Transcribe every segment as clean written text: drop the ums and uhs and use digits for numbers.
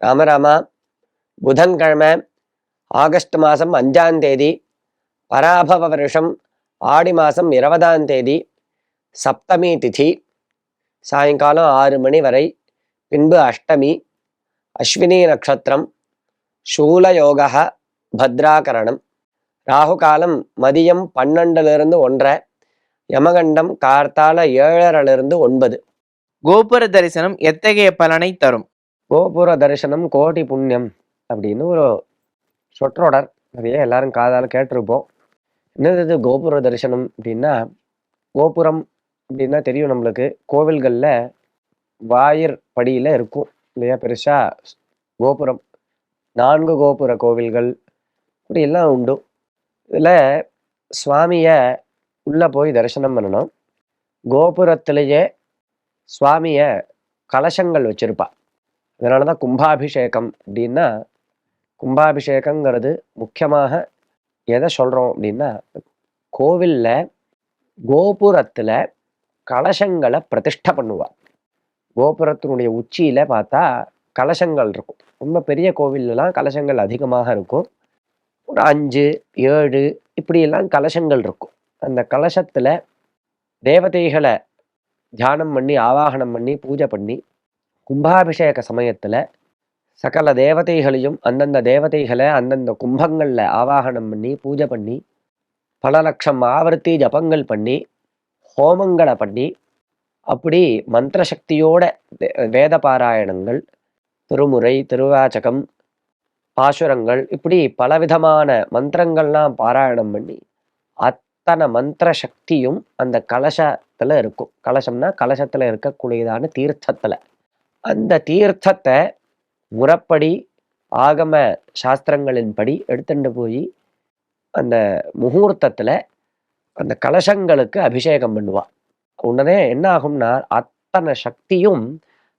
ராமராமா, புதன்கிழமை ஆகஸ்ட் மாதம் 5ஆம் தேதி, பராபவ வருஷம் ஆடி மாதம் 20ஆம் தேதி, சப்தமி திதி, சாயங்காலம் 6 மணி வரை, பின்பு அஷ்டமி, அஸ்வினி நட்சத்திரம், சூலயோக, பத்ராகரணம், ராகு காலம் மதியம் 12லிருந்து 1:30, யமகண்டம் கார்த்தால 7:30லிருந்து 9. கோபுர தரிசனம் எத்தகைய பலனை தரும்? கோபுர தரிசனம் கோடி புண்ணியம் அப்படின்னு ஒரு சொற்றொடர் நிறைய எல்லாரும் காதால கேட்டிருப்போம். என்னது இது கோபுர தரிசனம் அப்படின்னா, கோபுரம் அப்படின்னா தெரியும் நம்மளுக்கு, கோவில்களில் வாயிற் படியில் இருக்கும் இல்லையா, பெருசா கோபுரம், 4 கோபுர கோவில்கள் இப்படி எல்லாம் உண்டு. இதில் சுவாமியை உள்ளே போய் தரிசனம் பண்ணணும். கோபுரத்திலேயே சுவாமியை கலசங்கள் வச்சிருப்பா. அதனால தான் கும்பாபிஷேகம் அப்படின்னா, கும்பாபிஷேகங்கிறது முக்கியமாக எதை சொல்கிறோம் அப்படின்னா, கோவிலில் கோபுரத்தில் கலசங்களை பிரதிஷ்டை பண்ணுவாள். கோபுரத்தினுடைய உச்சியில் பார்த்தா கலசங்கள் இருக்கும். ரொம்ப பெரிய கோவிலெலாம் கலசங்கள் அதிகமாக இருக்கும். ஒரு 5, 7 இப்படியெல்லாம் கலசங்கள் இருக்கும். அந்த கலசத்தில் தேவதைகளை தியானம் பண்ணி ஆவாகனம் பண்ணி பூஜை பண்ணி, கும்பாபிஷேக சமயத்தில் சகல தேவதைகளையும் அந்தந்த தேவதைகளை அந்தந்த கும்பங்களில் ஆவாகனம் பண்ணி பூஜை பண்ணி, பல லட்சம் ஆவர்த்தி ஜபங்கள் பண்ணி, ஹோமங்களை பண்ணி, அப்படி மந்திர சக்தியோட வேத பாராயணங்கள், திருமுறை, திருவாச்சகம், பாசுரங்கள் இப்படி பலவிதமான மந்திரங்கள்லாம் பாராயணம் பண்ணி, அத்தனை மந்திர சக்தியும் அந்த கலசத்தில் இருக்கும். கலசம்னா கலசத்தில் இருக்கக்கூடியதான தீர்த்தத்தில். அந்த தீர்த்தத்தை முறைப்படி ஆகம சாஸ்திரங்களின்படி எடுத்துட்டு போய் அந்த முகூர்த்தத்தில் அந்த கலசங்களுக்கு அபிஷேகம் பண்ணுவாள். உடனே என்ன ஆகும்னா, அத்தனை சக்தியும்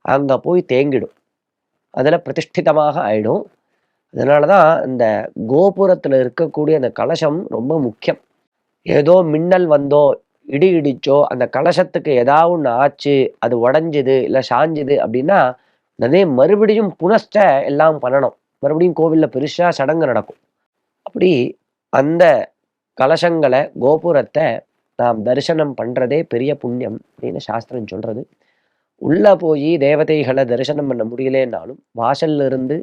அங்கே போய் தேங்கிடும், அதில் பிரதிஷ்டிதமாக ஆயிடும். அதனால தான் இந்த கோபுரத்தில் இருக்கக்கூடிய அந்த கலசம் ரொம்ப முக்கியம். ஏதோ மின்னல் வந்தோ இடி இடிச்சோ அந்த கலசத்துக்கு ஏதாவது ஒன்று ஆச்சு, அது உடஞ்சுது இல்லை சாஞ்சுது அப்படின்னா உடனே மறுபடியும் புனஸ்ட எல்லாம் பண்ணணும். மறுபடியும் கோவிலில் பெருசாக சடங்கு நடக்கும். அப்படி அந்த கலசங்களை, கோபுரத்தை நாம் தரிசனம் பண்ணுறதே பெரிய புண்ணியம் அப்படின்னு சாஸ்திரம் சொல்கிறது. உள்ளே போய் தேவதைகளை தரிசனம் பண்ண முடியலேன்னாலும் வாசல்ல இருந்து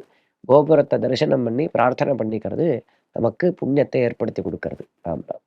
கோபுரத்தை தரிசனம் பண்ணி பிரார்த்தனை பண்ணிக்கிறது நமக்கு புண்ணியத்தை ஏற்படுத்தி கொடுக்கறது. ஆமாம்.